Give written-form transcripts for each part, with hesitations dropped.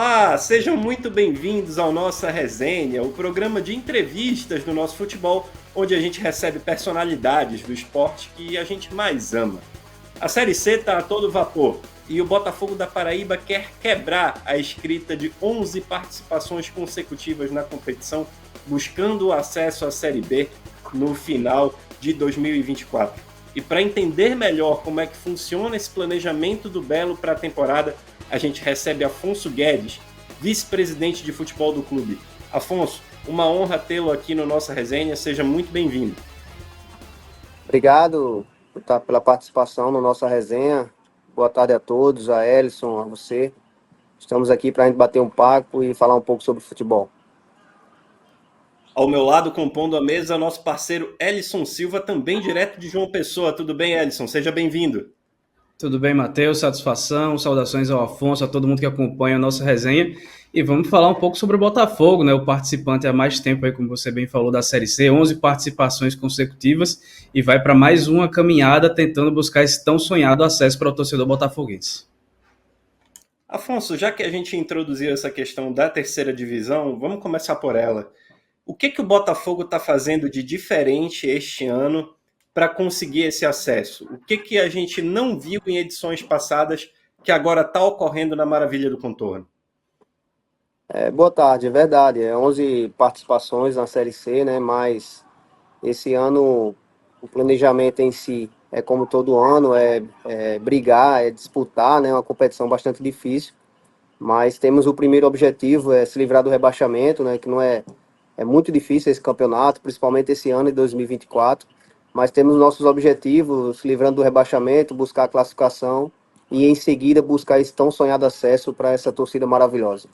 Olá, sejam muito bem-vindos ao Nossa Resenha, o programa de entrevistas do nosso futebol, onde a gente recebe personalidades do esporte que a gente mais ama. A Série C está a todo vapor e o Botafogo da Paraíba quer quebrar a escrita de 11 participações consecutivas na competição, buscando o acesso à Série B no final de 2024. E para entender melhor como é que funciona esse planejamento do Belo para a temporada, a gente recebe Afonso Guedes, vice-presidente de futebol do clube. Afonso, uma honra tê-lo aqui no Nossa Resenha, seja muito bem-vindo. Obrigado pela participação no Nossa Resenha. Boa tarde a todos, a Elison, a você. Estamos aqui para a gente bater um papo e falar um pouco sobre futebol. Ao meu lado, compondo a mesa, nosso parceiro Elison Silva, também direto de João Pessoa. Tudo bem, Elison? Seja bem-vindo. Tudo bem, Matheus? Satisfação, saudações ao Afonso, a todo mundo que acompanha a nossa resenha. E vamos falar um pouco sobre o Botafogo, né? O participante há mais tempo, aí, como você bem falou, da Série C, 11 participações consecutivas e vai para mais uma caminhada tentando buscar esse tão sonhado acesso para o torcedor botafoguense. Afonso, já que a gente introduziu essa questão da terceira divisão, vamos começar por ela. O que o Botafogo está fazendo de diferente este ano para conseguir esse acesso? O que a gente não viu em edições passadas que agora está ocorrendo na Maravilha do Contorno? Boa tarde, é verdade. 11 participações na Série C, né? Mas esse ano o planejamento em si é como todo ano, é brigar, é disputar, né? Uma competição bastante difícil. Mas temos o primeiro objetivo, é se livrar do rebaixamento, né? Que não é muito difícil esse campeonato, principalmente esse ano de 2024. Mas temos nossos objetivos, se livrando do rebaixamento, buscar a classificação e em seguida buscar esse tão sonhado acesso para essa torcida maravilhosa.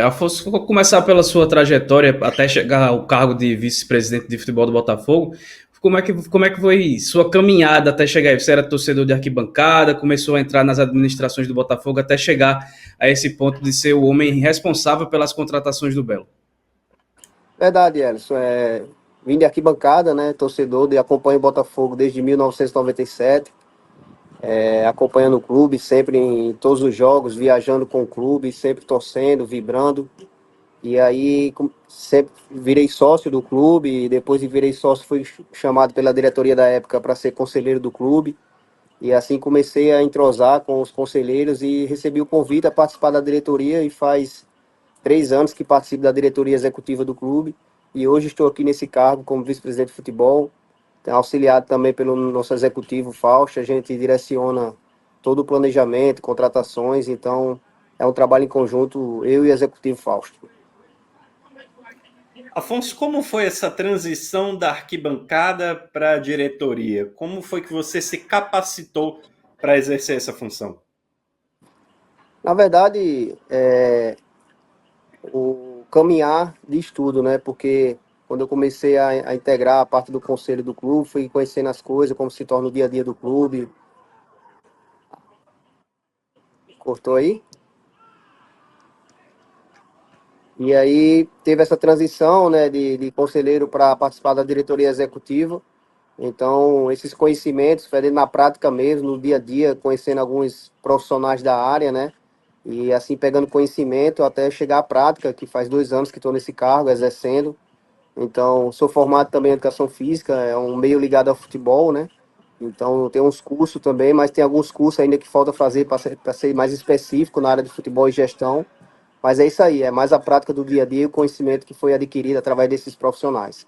Afonso, vou começar pela sua trajetória até chegar ao cargo de vice-presidente de futebol do Botafogo. Como é que foi sua caminhada até chegar aí? Você era torcedor de arquibancada, começou a entrar nas administrações do Botafogo até chegar a esse ponto de ser o homem responsável pelas contratações do Belo. Verdade, Elson. Vim de arquibancada, né? Torcedor, acompanho o Botafogo desde 1997. Acompanhando o clube, sempre em todos os jogos, viajando com o clube, sempre torcendo, vibrando. E aí sempre virei sócio do clube, e depois de virei sócio fui chamado pela diretoria da época para ser conselheiro do clube. E assim comecei a entrosar com os conselheiros e recebi o convite a participar da diretoria e faz 3 anos que participo da diretoria executiva do clube. E hoje estou aqui nesse cargo como vice-presidente de futebol, auxiliado também pelo nosso executivo Fausto. A gente direciona todo o planejamento, contratações, então é um trabalho em conjunto, eu e o executivo Fausto. Afonso, como foi essa transição da arquibancada para a diretoria? Como foi que você se capacitou para exercer essa função? Na verdade, o caminhar de estudo, né? Porque quando eu comecei a integrar a parte do conselho do clube, fui conhecendo as coisas, como se torna o dia a dia do clube. Cortou aí? E aí teve essa transição, né, de conselheiro para participar da diretoria executiva. Então, esses conhecimentos, fazendo na prática mesmo, no dia a dia, conhecendo alguns profissionais da área, né? E assim pegando conhecimento até chegar à prática, que faz 2 anos que estou nesse cargo, exercendo. Então, sou formado também em educação física, é um meio ligado ao futebol, né? Então, tem uns cursos também, mas tem alguns cursos ainda que falta fazer para ser mais específico na área de futebol e gestão. Mas é isso aí, é mais a prática do dia a dia e o conhecimento que foi adquirido através desses profissionais.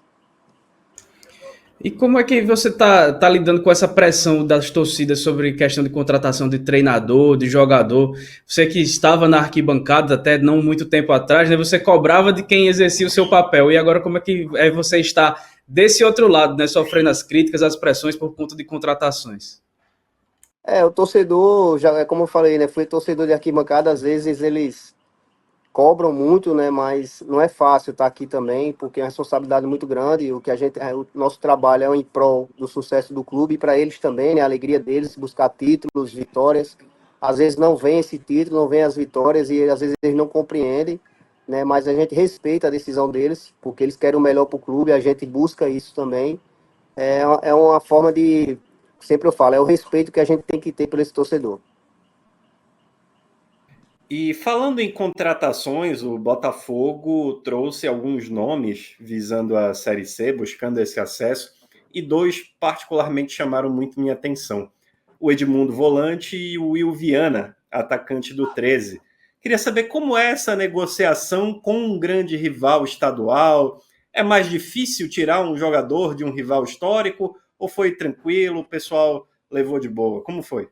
E como é que você tá lidando com essa pressão das torcidas sobre questão de contratação de treinador, de jogador? Você que estava na arquibancada até não muito tempo atrás, né? Você cobrava de quem exercia o seu papel. E agora como é que você está desse outro lado, né? Sofrendo as críticas, as pressões por conta de contratações? O torcedor, já como eu falei, né? Fui torcedor de arquibancada, às vezes eles cobram muito, né? Mas não é fácil estar aqui também, porque é uma responsabilidade muito grande. O nosso trabalho é em prol do sucesso do clube e para eles também, né? A alegria deles, buscar títulos, vitórias. Às vezes não vem esse título, não vem as vitórias e às vezes eles não compreendem, né? Mas a gente respeita a decisão deles, porque eles querem o melhor para o clube, a gente busca isso também. É uma forma de, sempre eu falo, é o respeito que a gente tem que ter por esse torcedor. E falando em contratações, o Botafogo trouxe alguns nomes visando a Série C, buscando esse acesso, e dois particularmente chamaram muito minha atenção. O Edmundo Volante e o Will Viana, atacante do 13. Queria saber como é essa negociação com um grande rival estadual. É mais difícil tirar um jogador de um rival histórico ou foi tranquilo, o pessoal levou de boa? Como foi?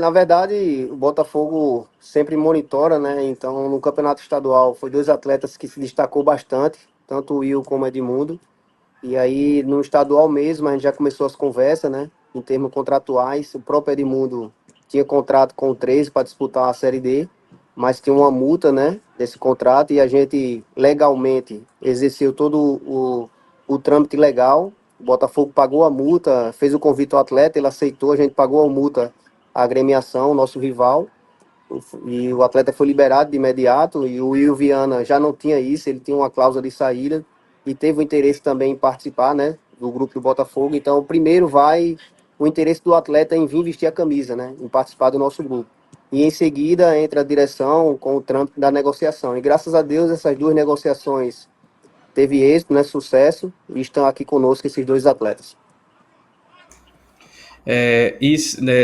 Na verdade, o Botafogo sempre monitora, né? Então, no campeonato estadual, foi dois atletas que se destacou bastante, tanto o Will como o Edmundo. E aí, no estadual mesmo, a gente já começou as conversas, né? Em termos contratuais, o próprio Edmundo tinha contrato com o 13 para disputar a Série D, mas tinha uma multa, né? Desse contrato e a gente legalmente exerceu todo o trâmite legal. O Botafogo pagou a multa, fez o convite ao atleta, ele aceitou, a gente pagou a multa à agremiação, nosso rival, e o atleta foi liberado de imediato. E o Will Viana já não tinha isso, ele tinha uma cláusula de saída e teve o interesse também em participar, né, do grupo do Botafogo. Então, primeiro vai o interesse do atleta em vir vestir a camisa, né, em participar do nosso grupo. E em seguida entra a direção com o trâmite da negociação. E graças a Deus essas duas negociações teve êxito, né, sucesso, e estão aqui conosco esses dois atletas.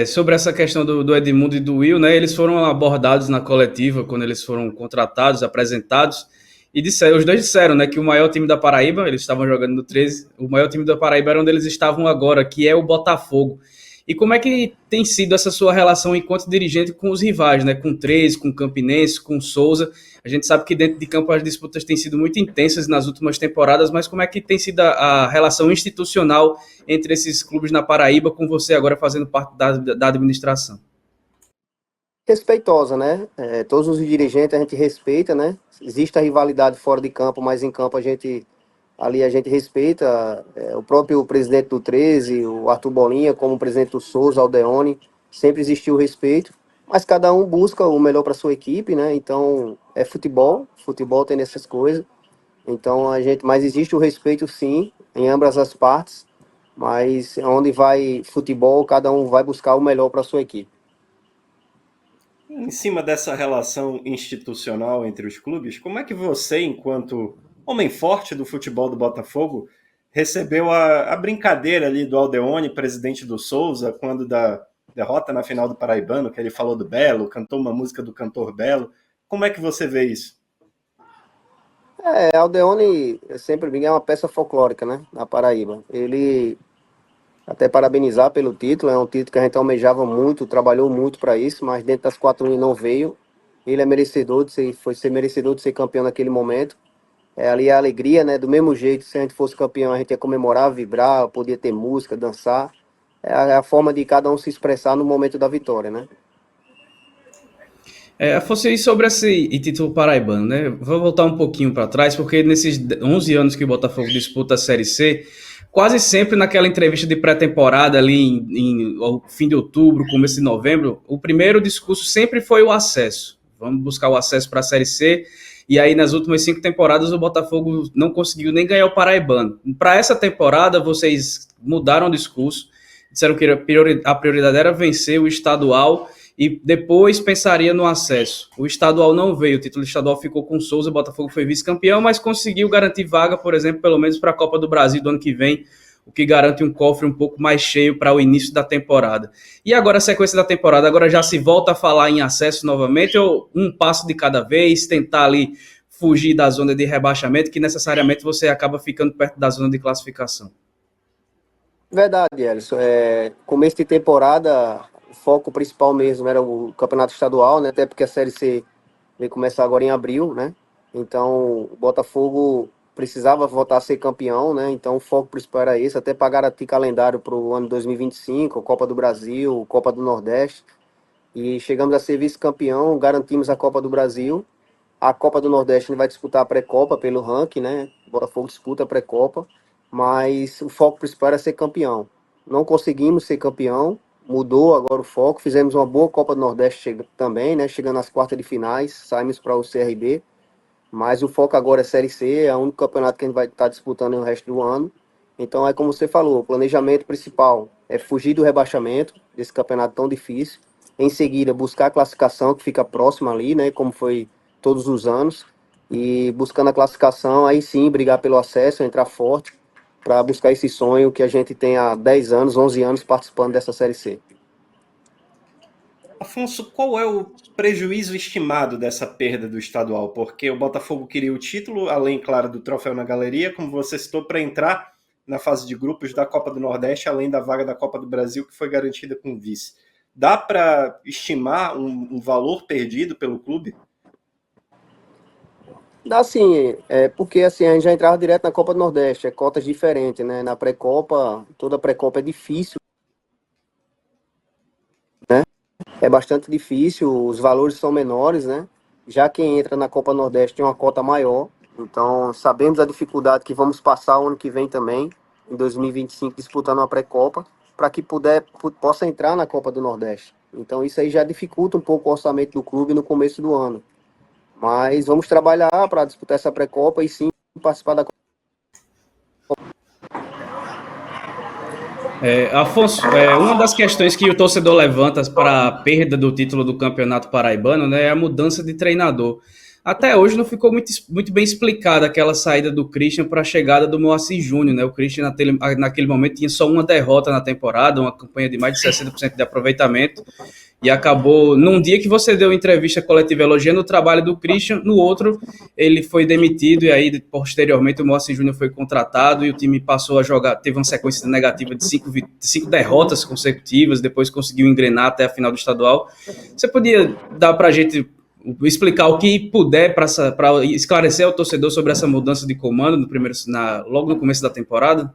Sobre essa questão do Edmundo e do Will, né, eles foram abordados na coletiva quando eles foram contratados, apresentados, e os dois disseram, né, que o maior time da Paraíba, eles estavam jogando no 13, o maior time da Paraíba era onde eles estavam agora, que é o Botafogo. E como é que tem sido essa sua relação enquanto dirigente com os rivais, né, com o 13, com o Campinense, com o Souza? A gente sabe que dentro de campo as disputas têm sido muito intensas nas últimas temporadas, mas como é que tem sido a relação institucional entre esses clubes na Paraíba, com você agora fazendo parte da administração? Respeitosa, né? Todos os dirigentes a gente respeita, né? Existe a rivalidade fora de campo, mas em campo a gente respeita. O próprio presidente do 13, o Arthur Bolinha, como o presidente do Souza, Aldeone, sempre existiu o respeito, mas cada um busca o melhor para sua equipe, né? Então, é futebol tem essas coisas. Então, mas existe o respeito sim, em ambas as partes, mas onde vai futebol, cada um vai buscar o melhor para sua equipe. Em cima dessa relação institucional entre os clubes, como é que você, enquanto homem forte do futebol do Botafogo, recebeu a brincadeira ali do Aldeone, presidente do Souza, quando da derrota na final do Paraibano, que ele falou do Belo, cantou uma música do cantor Belo. Como é que você vê isso? Aldeone, eu sempre digo, é uma peça folclórica, né, na Paraíba. Ele, até parabenizar pelo título, é um título que a gente almejava muito, trabalhou muito para isso, mas dentro das quatro linhas não veio. Ele é merecedor foi ser merecedor de ser campeão naquele momento. Ali a alegria, né, do mesmo jeito, se a gente fosse campeão, a gente ia comemorar, vibrar, podia ter música, dançar. É a forma de cada um se expressar no momento da vitória, né? Fosse sobre esse título paraibano, né? Vou voltar um pouquinho para trás, porque nesses 11 anos que o Botafogo disputa a Série C, quase sempre naquela entrevista de pré-temporada ali ao fim de outubro, começo de novembro, o primeiro discurso sempre foi o acesso. Vamos buscar o acesso para a Série C. E aí, nas últimas 5 temporadas, o Botafogo não conseguiu nem ganhar o Paraibano. Para essa temporada, vocês mudaram o discurso, disseram que a prioridade era vencer o estadual e depois pensaria no acesso. O estadual não veio, o título estadual ficou com o Souza, o Botafogo foi vice-campeão, mas conseguiu garantir vaga, por exemplo, pelo menos para a Copa do Brasil do ano que vem, o que garante um cofre um pouco mais cheio para o início da temporada. E agora a sequência da temporada, agora já se volta a falar em acesso novamente, ou um passo de cada vez, tentar ali fugir da zona de rebaixamento, que necessariamente você acaba ficando perto da zona de classificação? Verdade, Elson. Começo de temporada, o foco principal mesmo era o campeonato estadual, né? Até porque a Série C vai começar agora em abril, né? Então, o Botafogo precisava voltar a ser campeão, né? Então, o foco principal era esse, até para garantir calendário para o ano 2025, Copa do Brasil, Copa do Nordeste. E chegamos a ser vice-campeão, garantimos a Copa do Brasil. A Copa do Nordeste a gente vai disputar a pré-copa pelo ranking, né? O Botafogo disputa a pré-copa, mas o foco principal era ser campeão. Não conseguimos ser campeão, mudou agora o foco, fizemos uma boa Copa do Nordeste também, né? Chegando às quartas de finais, saímos para o CRB, mas o foco agora é Série C, é o único campeonato que a gente vai estar disputando no resto do ano. Então é como você falou, o planejamento principal é fugir do rebaixamento, desse campeonato tão difícil. em seguida buscar a classificação, que fica próxima ali, né, como foi todos os anos, e buscando a classificação, aí sim brigar pelo acesso, entrar forte, para buscar esse sonho que a gente tem há 10 anos, 11 anos participando dessa Série C. Afonso, qual é o prejuízo estimado dessa perda do estadual? Porque o Botafogo queria o título, além, claro, do troféu na galeria, como você citou, para entrar na fase de grupos da Copa do Nordeste, além da vaga da Copa do Brasil, que foi garantida com o vice. Dá para estimar um valor perdido pelo clube? Dá sim, porque assim, a gente já entrava direto na Copa do Nordeste, é cotas diferentes, né? Na pré-Copa, toda pré-Copa é difícil, é bastante difícil, os valores são menores, né? Já quem entra na Copa Nordeste tem uma cota maior, então sabemos a dificuldade que vamos passar o ano que vem também, em 2025, disputando uma pré-Copa, para que possa entrar na Copa do Nordeste. Então isso aí já dificulta um pouco o orçamento do clube no começo do ano. Mas vamos trabalhar para disputar essa pré-Copa e sim participar da Copa. Afonso, uma das questões que o torcedor levanta para a perda do título do Campeonato Paraibano, né, é a mudança de treinador. Até hoje não ficou muito bem explicada aquela saída do Christian para a chegada do Moacir Júnior, né? O Christian naquele momento tinha só uma derrota na temporada, uma campanha de mais de 60% de aproveitamento, e acabou, num dia que você deu entrevista coletiva elogiando o trabalho do Christian, no outro ele foi demitido e aí posteriormente o Moacir Júnior foi contratado e o time passou a jogar, teve uma sequência negativa de cinco derrotas consecutivas, depois conseguiu engrenar até a final do estadual. Você podia dar para a gente explicar o que puder para esclarecer ao torcedor sobre essa mudança de comando logo no começo da temporada?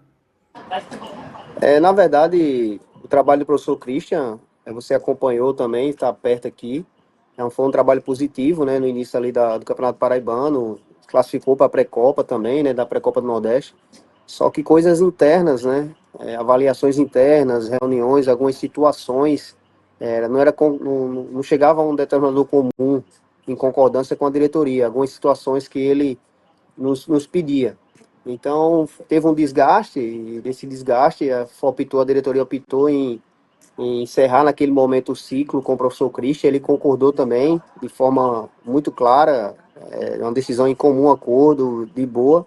Na verdade, o trabalho do professor Christian, você acompanhou também, está perto aqui. Foi um trabalho positivo, né, no início ali do Campeonato Paraibano, classificou para a pré-copa também, né, da pré-copa do Nordeste. Só que coisas internas, né, avaliações internas, reuniões, algumas situações, não chegava a um determinador comum em concordância com a diretoria, algumas situações que ele nos pedia. Então, teve um desgaste, e desse desgaste, a diretoria optou em encerrar naquele momento o ciclo com o professor Christian. Ele concordou também, de forma muito clara, uma decisão em comum acordo, de boa.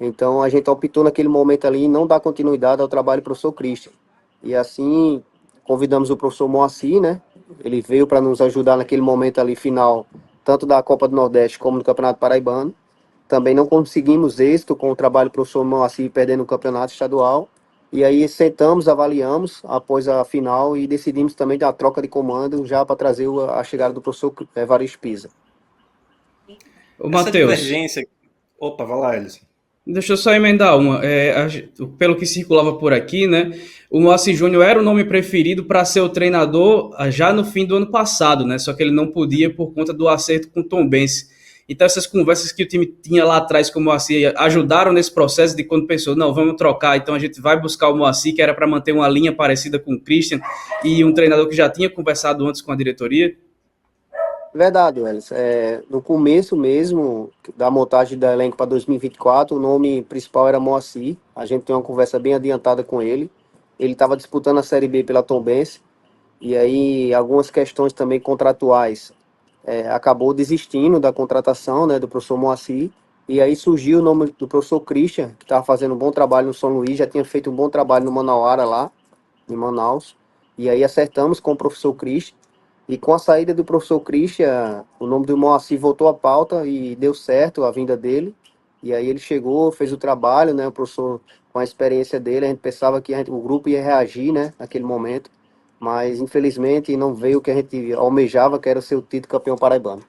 Então, a gente optou naquele momento ali em não dar continuidade ao trabalho do professor Christian. E assim, convidamos o professor Moacir, né? Ele veio para nos ajudar naquele momento ali final, tanto da Copa do Nordeste como do Campeonato Paraibano. Também não conseguimos êxito com o trabalho do professor Moacir perdendo o campeonato estadual. E aí sentamos, avaliamos após a final e decidimos também dar a troca de comando já para trazer a chegada do professor Evaristo Pisa. Ô, Matheus. Divergência... Opa, vai lá, Elis. Deixa eu só emendar uma. Pelo que circulava por aqui, né? O Moacir Júnior era o nome preferido para ser o treinador já no fim do ano passado, né? Só que ele não podia por conta do acerto com o Tombense. Então, essas conversas que o time tinha lá atrás com o Moacir ajudaram nesse processo de quando pensou, não, vamos trocar, então a gente vai buscar o Moacir, que era para manter uma linha parecida com o Christian, e um treinador que já tinha conversado antes com a diretoria? Verdade, Welles. No começo mesmo da montagem da elenco para 2024, o nome principal era Moacir. A gente tem uma conversa bem adiantada com ele. Ele estava disputando a Série B pela Tombense, e aí algumas questões também contratuais. Acabou desistindo da contratação, né, do professor Moacir, e aí surgiu o nome do professor Christian, que estava fazendo um bom trabalho no São Luís, já tinha feito um bom trabalho no Manauara lá, em Manaus, e aí acertamos com o professor Christian, e com a saída do professor Christian, o nome do Moacir voltou à pauta e deu certo a vinda dele, e aí ele chegou, fez o trabalho, né, o professor, com a experiência dele, a gente pensava que o grupo ia reagir, né, naquele momento, mas infelizmente não veio o que a gente almejava, que era ser o título campeão paraibano.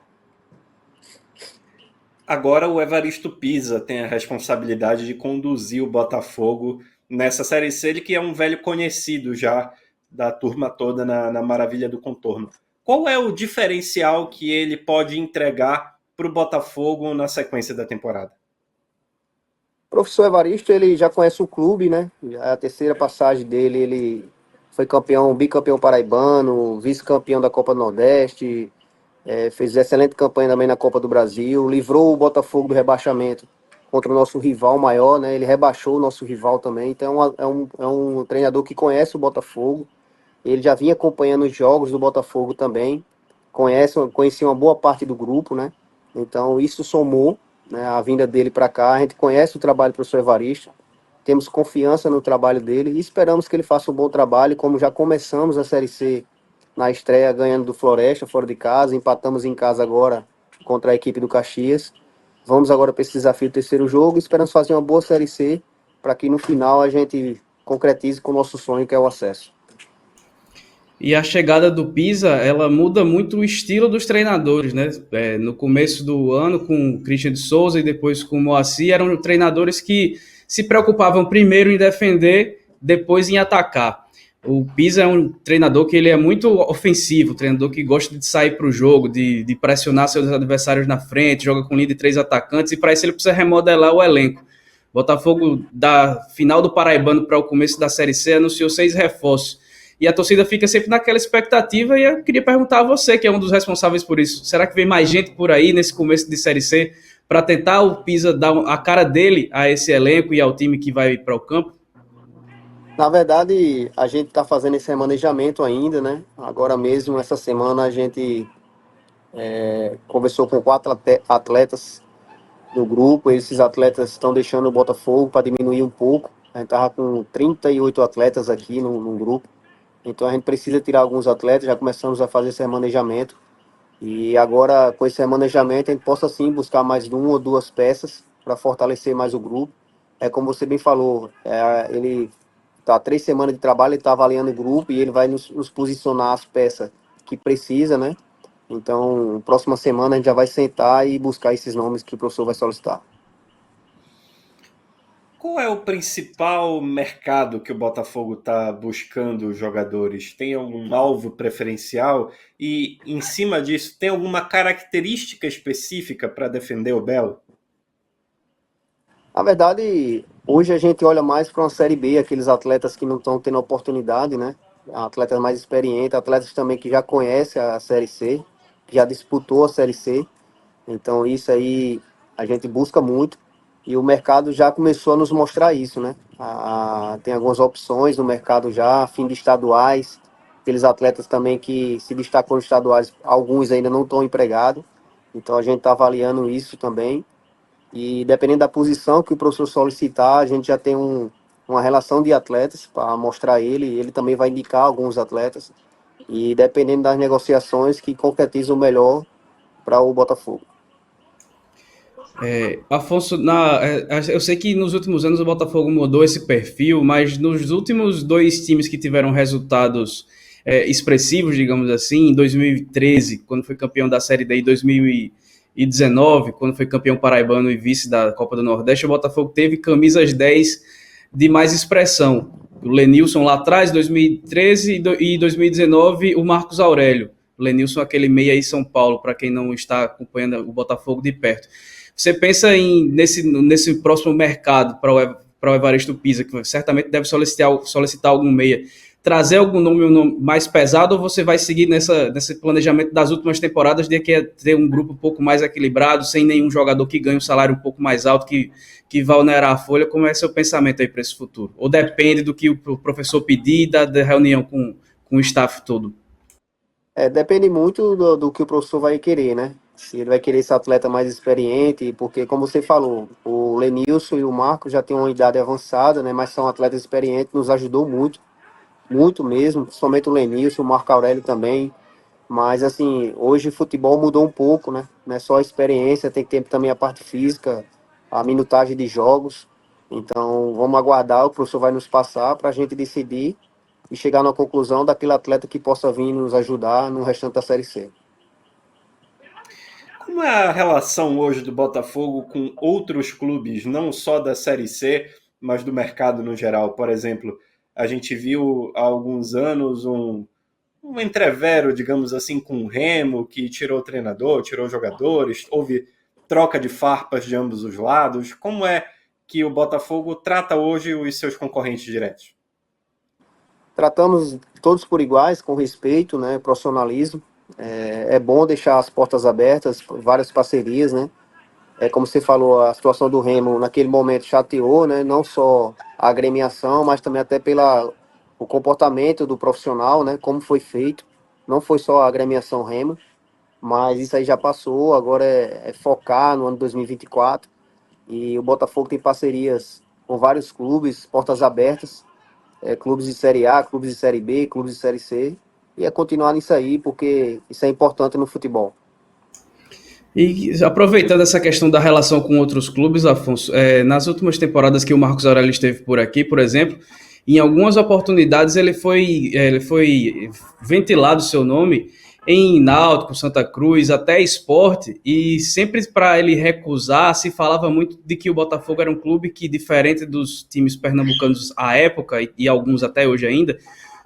Agora o Evaristo Pisa tem a responsabilidade de conduzir o Botafogo nessa Série C, ele que é um velho conhecido já da turma toda na Maravilha do Contorno. Qual é o diferencial que ele pode entregar para o Botafogo na sequência da temporada? O professor Evaristo, ele já conhece o clube, né? É a terceira passagem dele, ele foi bicampeão paraibano, vice-campeão da Copa do Nordeste, fez excelente campanha também na Copa do Brasil, livrou o Botafogo do rebaixamento contra o nosso rival maior, né? Ele rebaixou o nosso rival também, então é um treinador que conhece o Botafogo, Ele já vinha acompanhando os jogos do Botafogo também, conhecia uma boa parte do grupo, né? Então isso somou, né, a vinda dele para cá. A gente conhece o trabalho do professor Evaristo, temos confiança no trabalho dele e esperamos que ele faça um bom trabalho, como já começamos a Série C na estreia ganhando do Floresta, fora de casa, empatamos em casa agora contra a equipe do Caxias. Vamos agora para esse desafio do terceiro jogo, esperamos fazer uma boa Série C, para que no final a gente concretize com o nosso sonho, que é o acesso. E a chegada do Pisa, ela muda muito o estilo dos treinadores, né? No começo do ano, com o Christian de Souza e depois com o Moacir, eram treinadores que se preocupavam primeiro em defender, depois em atacar. O Pisa é um treinador que ele é muito ofensivo, treinador que gosta de sair para o jogo, de pressionar seus adversários na frente, joga com linha de 3 atacantes, e para isso ele precisa remodelar o elenco. Botafogo, da final do Paraibano para o começo da Série C, anunciou 6 reforços. E a torcida fica sempre naquela expectativa, e eu queria perguntar a você, que é um dos responsáveis por isso. Será que vem mais gente por aí nesse começo de Série C para tentar o Pisa dar a cara dele a esse elenco e ao time que vai para o campo? Na verdade, a gente está fazendo esse remanejamento ainda, né? Agora mesmo, essa semana, a gente conversou com 4 atletas do grupo. Esses atletas estão deixando o Botafogo para diminuir um pouco. A gente estava com 38 atletas aqui no grupo. Então a gente precisa tirar alguns atletas, já começamos a fazer esse remanejamento. E agora, com esse remanejamento, a gente possa sim buscar mais 1 ou 2 peças para fortalecer mais o grupo. É como você bem falou, ele está 3 semanas de trabalho, ele está avaliando o grupo e ele vai nos posicionar as peças que precisa, né? Então, próxima semana a gente já vai sentar e buscar esses nomes que o professor vai solicitar. Qual é o principal mercado que o Botafogo está buscando jogadores? Tem algum alvo preferencial? E, em cima disso, tem alguma característica específica para defender o Belo? Na verdade, hoje a gente olha mais para uma Série B, aqueles atletas que não estão tendo oportunidade, né? Atletas mais experientes, atletas também que já conhecem a Série C, que já disputou a Série C. Então isso aí a gente busca muito e o mercado já começou a nos mostrar isso, né? Tem algumas opções no mercado já, fim de estaduais, aqueles atletas também que se destacam nos estaduais, alguns ainda não estão empregados, então a gente está avaliando isso também. E dependendo da posição que o professor solicitar, a gente já tem uma relação de atletas para mostrar ele também vai indicar alguns atletas. E dependendo das negociações que concretizam o melhor para o Botafogo. Afonso, eu sei que nos últimos anos o Botafogo mudou esse perfil, mas nos últimos 2 times que tiveram resultados expressivos, digamos assim, em 2013, quando foi campeão da Série D, e 2019, quando foi campeão paraibano e vice da Copa do Nordeste, o Botafogo teve camisas 10 de mais expressão. O Lenilson lá atrás, 2013 e 2019, o Marcos Aurélio. O Lenilson, aquele meia aí São Paulo, para quem não está acompanhando o Botafogo de perto. Você pensa nesse próximo mercado para o Evaristo Pisa, que certamente deve solicitar algum meia, trazer algum nome mais pesado, ou você vai seguir nesse planejamento das últimas temporadas de que ter um grupo um pouco mais equilibrado, sem nenhum jogador que ganhe um salário um pouco mais alto, que vá onerar a folha? Como é seu pensamento aí para esse futuro? Ou depende do que o professor pedir e da reunião com o staff todo? Depende muito do que o professor vai querer, né? Se ele vai querer esse atleta mais experiente, porque, como você falou, o Lenilson e o Marco já têm uma idade avançada, né? Mas são atletas experientes, nos ajudou muito, muito mesmo, principalmente o Lenilson, o Marco Aurélio também. Mas, assim, hoje o futebol mudou um pouco, né? Não é só a experiência, tem que ter também a parte física, a minutagem de jogos. Então, vamos aguardar, o professor vai nos passar para a gente decidir e chegar na conclusão daquele atleta que possa vir nos ajudar no restante da Série C. Como é a relação hoje do Botafogo com outros clubes, não só da Série C, mas do mercado no geral? Por exemplo, a gente viu há alguns anos um entrevero, digamos assim, com o Remo, que tirou o treinador, tirou jogadores, houve troca de farpas de ambos os lados. Como é que o Botafogo trata hoje os seus concorrentes diretos? Tratamos todos por iguais, com respeito, né, profissionalismo. É bom deixar as portas abertas, várias parcerias, né? Como você falou, a situação do Remo naquele momento chateou, né? Não só a agremiação, mas também até pela o comportamento do profissional, né, como foi feito. Não foi só a agremiação Remo, mas isso aí já passou, agora é focar no ano 2024. E o Botafogo tem parcerias com vários clubes, portas abertas, clubes de Série A, clubes de Série B, clubes de Série C, e é continuar nisso aí, porque isso é importante no futebol. E aproveitando essa questão da relação com outros clubes, Afonso, nas últimas temporadas que o Marcos Aurélio esteve por aqui, por exemplo, em algumas oportunidades ele foi ventilado o seu nome em Náutico, Santa Cruz, até Sport, e sempre para ele recusar, se falava muito de que o Botafogo era um clube que, diferente dos times pernambucanos à época, e alguns até hoje ainda,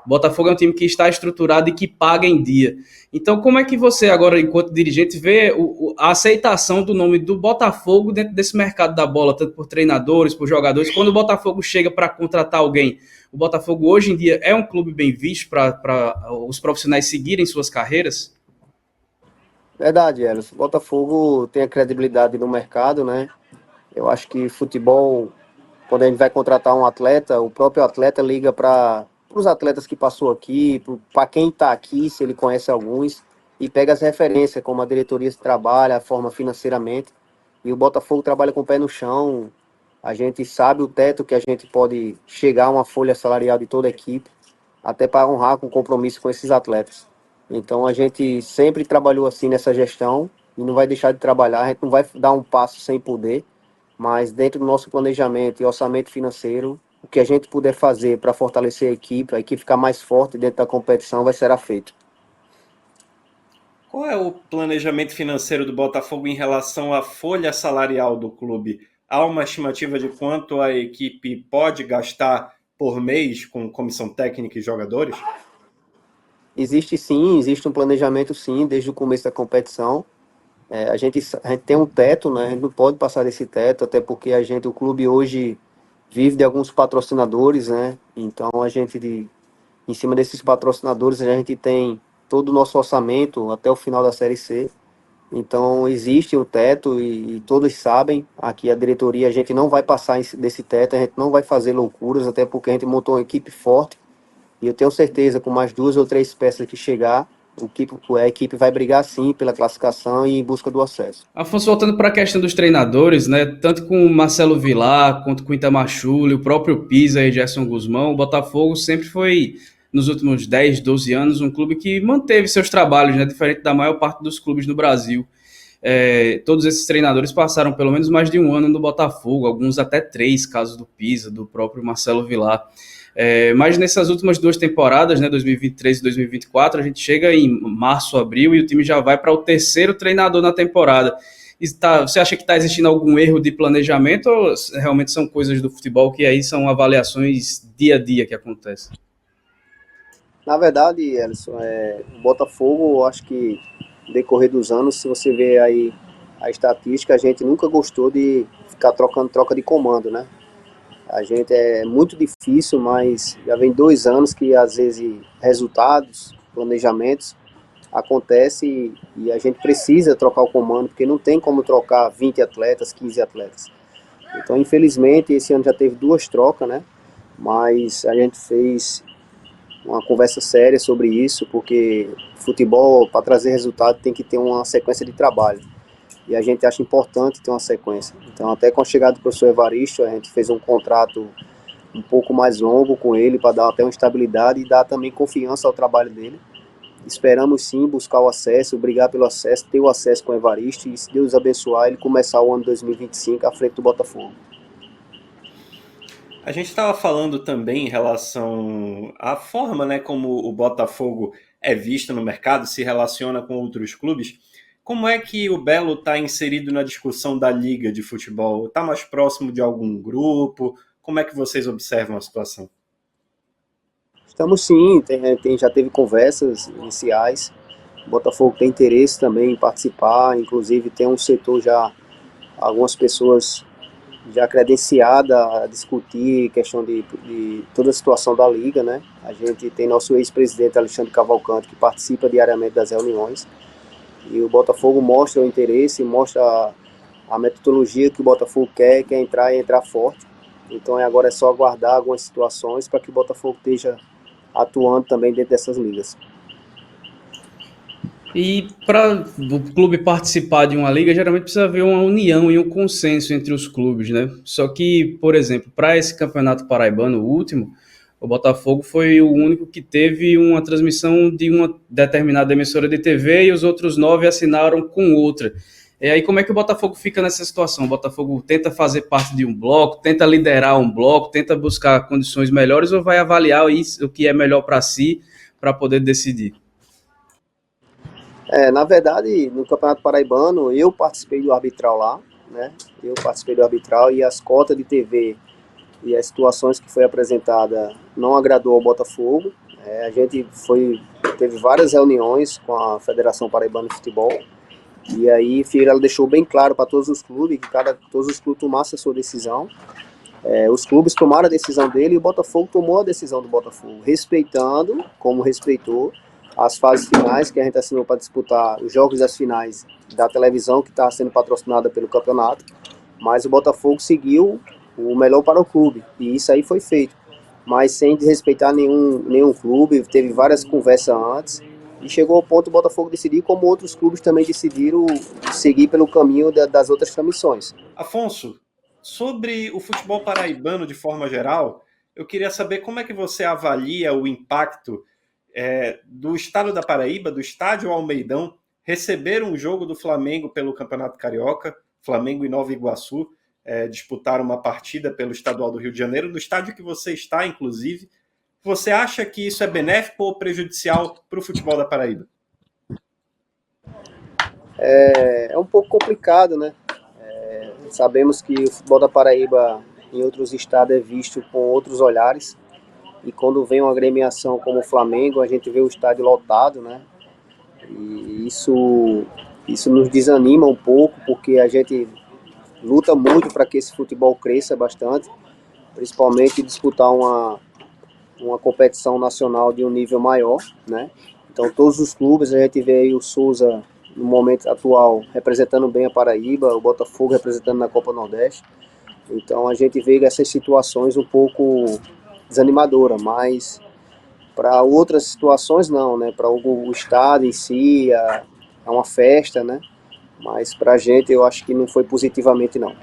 o Botafogo é um time que está estruturado e que paga em dia. Então, como é que você agora, enquanto dirigente, vê a aceitação do nome do Botafogo dentro desse mercado da bola, tanto por treinadores, por jogadores, quando o Botafogo chega para contratar alguém? O Botafogo hoje em dia é um clube bem visto para os profissionais seguirem suas carreiras? Verdade, Elis. O Botafogo tem a credibilidade no mercado, né? Eu acho que futebol, quando a gente vai contratar um atleta, o próprio atleta liga para os atletas que passou aqui, para quem está aqui, se ele conhece alguns, e pega as referências, como a diretoria se trabalha, a forma financeiramente. E o Botafogo trabalha com o pé no chão. A gente sabe o teto que a gente pode chegar a uma folha salarial de toda a equipe, até para honrar com compromisso com esses atletas. Então a gente sempre trabalhou assim nessa gestão e não vai deixar de trabalhar. A gente não vai dar um passo sem poder, mas dentro do nosso planejamento e orçamento financeiro, o que a gente puder fazer para fortalecer a equipe ficar mais forte dentro da competição, será feito. Qual é o planejamento financeiro do Botafogo em relação à folha salarial do clube? Há uma estimativa de quanto a equipe pode gastar por mês com comissão técnica e jogadores? Existe um planejamento sim, desde o começo da competição. A gente tem um teto, né? A gente não pode passar desse teto, até porque o clube hoje vive de alguns patrocinadores, né? Então em cima desses patrocinadores, a gente tem todo o nosso orçamento até o final da Série C. Então existe o teto e todos sabem, aqui a diretoria, a gente não vai passar desse teto, a gente não vai fazer loucuras, até porque a gente montou uma equipe forte. E eu tenho certeza, com mais 2 ou 3 peças que chegar, a equipe vai brigar sim pela classificação e em busca do acesso. Afonso, voltando para a questão dos treinadores, né, tanto com o Marcelo Vilar, quanto com o Itamar, o próprio Pisa e Gerson Guzmão, o Botafogo sempre foi, nos últimos 10, 12 anos, um clube que manteve seus trabalhos, né, diferente da maior parte dos clubes no Brasil. Todos esses treinadores passaram pelo menos mais de um ano no Botafogo, alguns até 3, casos do Pisa, do próprio Marcelo Vilar. Mas nessas últimas 2 temporadas, né, 2023 e 2024, a gente chega em março, abril e o time já vai para o 3º treinador na temporada. Você acha que está existindo algum erro de planejamento ou realmente são coisas do futebol que aí são avaliações dia a dia que acontecem? Na verdade, Elson, o Botafogo, eu acho que no decorrer dos anos, se você ver aí a estatística, a gente nunca gostou de ficar trocando troca de comando, né? A gente é muito difícil, mas já vem 2 anos que às vezes resultados, planejamentos acontecem e a gente precisa trocar o comando, porque não tem como trocar 20 atletas, 15 atletas. Então, infelizmente, esse ano já teve 2 trocas, né? Mas a gente fez uma conversa séria sobre isso, porque futebol, para trazer resultado, tem que ter uma sequência de trabalho. E a gente acha importante ter uma sequência. Então, até com a chegada do professor Evaristo, a gente fez um contrato um pouco mais longo com ele, para dar até uma estabilidade e dar também confiança ao trabalho dele. Esperamos sim buscar o acesso, brigar pelo acesso, ter o acesso com o Evaristo e, se Deus abençoar, ele começar o ano 2025 à frente do Botafogo. A gente estava falando também em relação à forma, né, como o Botafogo é visto no mercado, se relaciona com outros clubes. Como é que o Belo está inserido na discussão da liga de futebol? Está mais próximo de algum grupo? Como é que vocês observam a situação? Estamos sim, já teve conversas iniciais. O Botafogo tem interesse também em participar, inclusive tem um setor já, algumas pessoas já credenciadas a discutir questão de toda a situação da liga, né? A gente tem nosso ex-presidente Alexandre Cavalcante, que participa diariamente das reuniões. E o Botafogo mostra o interesse, mostra a metodologia que o Botafogo quer entrar e entrar forte. Então agora é só aguardar algumas situações para que o Botafogo esteja atuando também dentro dessas ligas. E para o clube participar de uma liga, geralmente precisa haver uma união e um consenso entre os clubes, né? Só que, por exemplo, para esse Campeonato Paraibano, o último, o Botafogo foi o único que teve uma transmissão de uma determinada emissora de TV e os outros 9 assinaram com outra. E aí, como é que o Botafogo fica nessa situação? O Botafogo tenta fazer parte de um bloco, tenta liderar um bloco, tenta buscar condições melhores ou vai avaliar isso, o que é melhor para si, para poder decidir? Na verdade, no Campeonato Paraibano, eu participei do arbitral lá, né? Eu participei do arbitral e as cotas de TV e as situações que foi apresentada não agradou ao Botafogo. A gente teve várias reuniões com a Federação Paraibana de Futebol e aí ela deixou bem claro para todos os clubes que todos os clubes tomassem a sua decisão. Os clubes tomaram a decisão dele e o Botafogo tomou a decisão do Botafogo, respeitando, como respeitou, as fases finais que a gente assinou para disputar os jogos das finais da televisão que está sendo patrocinada pelo campeonato, mas o Botafogo seguiu o melhor para o clube e isso aí foi feito, mas sem desrespeitar nenhum clube. Teve várias conversas antes e chegou ao ponto do Botafogo decidir, como outros clubes também decidiram seguir pelo caminho das outras transmissões. Afonso, sobre o futebol paraibano de forma geral, eu queria saber como é que você avalia o impacto do estado da Paraíba, do estádio Almeidão, receber um jogo do Flamengo pelo Campeonato Carioca. Flamengo e Nova Iguaçu disputaram uma partida pelo Estadual do Rio de Janeiro, no estádio que você está, inclusive. Você acha que isso é benéfico ou prejudicial para o futebol da Paraíba? É um pouco complicado, né? Sabemos que o futebol da Paraíba em outros estados é visto com outros olhares. E quando vem uma agremiação como o Flamengo, a gente vê o estádio lotado, né? E isso nos desanima um pouco, porque a gente luta muito para que esse futebol cresça bastante, principalmente disputar uma competição nacional de um nível maior, né? Então todos os clubes, a gente vê aí o Souza, no momento atual, representando bem a Paraíba, o Botafogo representando na Copa Nordeste. Então a gente vê essas situações um pouco desanimadora, mas para outras situações não, né? Para o estado em si é uma festa, né? Mas para a gente eu acho que não foi positivamente não.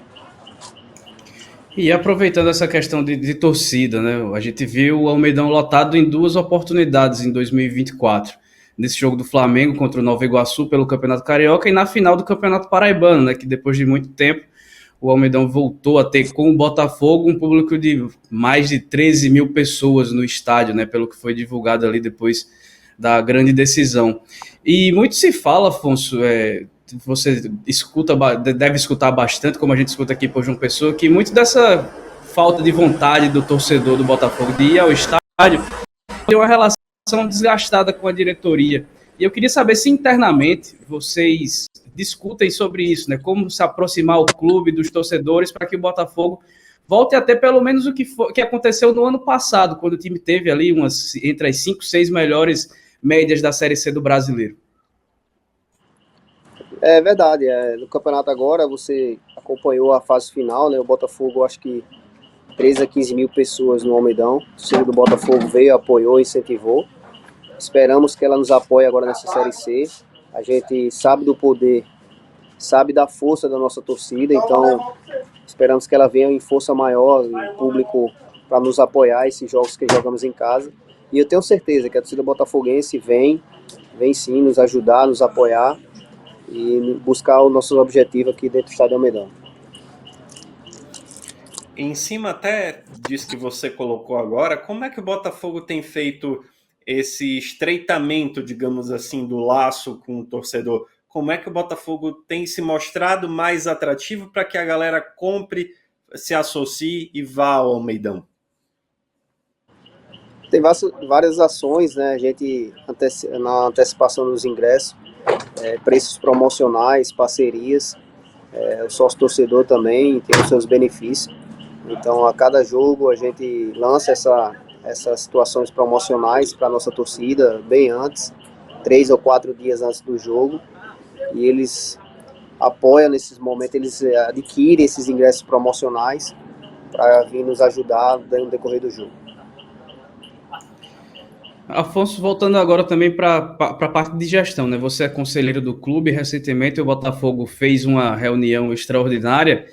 E aproveitando essa questão de torcida, né? A gente viu o Almeidão lotado em 2 oportunidades em 2024. Nesse jogo do Flamengo contra o Nova Iguaçu pelo Campeonato Carioca e na final do Campeonato Paraibano, né? Que depois de muito tempo o Almeidão voltou a ter com o Botafogo um público de mais de 13 mil pessoas no estádio, né, pelo que foi divulgado ali depois da grande decisão. E muito se fala, Afonso, você deve escutar bastante, como a gente escuta aqui por João Pessoa, que muito dessa falta de vontade do torcedor do Botafogo de ir ao estádio tem uma relação desgastada com a diretoria. E eu queria saber se internamente vocês discutem sobre isso, né? Como se aproximar o clube dos torcedores para que o Botafogo volte a ter pelo menos o que aconteceu no ano passado, quando o time teve ali entre as 5, 6 melhores médias da Série C do Brasileiro. É verdade, no campeonato agora você acompanhou a fase final, né? O Botafogo, acho que 13 a 15 mil pessoas no Almeidão. O time do Botafogo veio, apoiou, incentivou. Esperamos que ela nos apoie agora nessa Série C. A gente sabe do poder, sabe da força da nossa torcida, então esperamos que ela venha em força maior, em público, para nos apoiar esses jogos que jogamos em casa. E eu tenho certeza que a torcida botafoguense vem sim nos ajudar, nos apoiar e buscar o nosso objetivo aqui dentro do Estádio Almeidão. Em cima até disso que você colocou agora, como é que o Botafogo tem feito esse estreitamento, digamos assim, do laço com o torcedor? Como é que o Botafogo tem se mostrado mais atrativo para que a galera compre, se associe e vá ao Almeidão? Tem várias ações, né? A gente, na antecipação dos ingressos, preços promocionais, parcerias, o sócio-torcedor também tem os seus benefícios. Então, a cada jogo, a gente lança essas situações promocionais para a nossa torcida bem antes, 3 ou 4 dias antes do jogo, e eles apoiam nesses momentos, eles adquirem esses ingressos promocionais para vir nos ajudar no decorrer do jogo. Afonso, voltando agora também para a parte de gestão, né? Você é conselheiro do clube, recentemente o Botafogo fez uma reunião extraordinária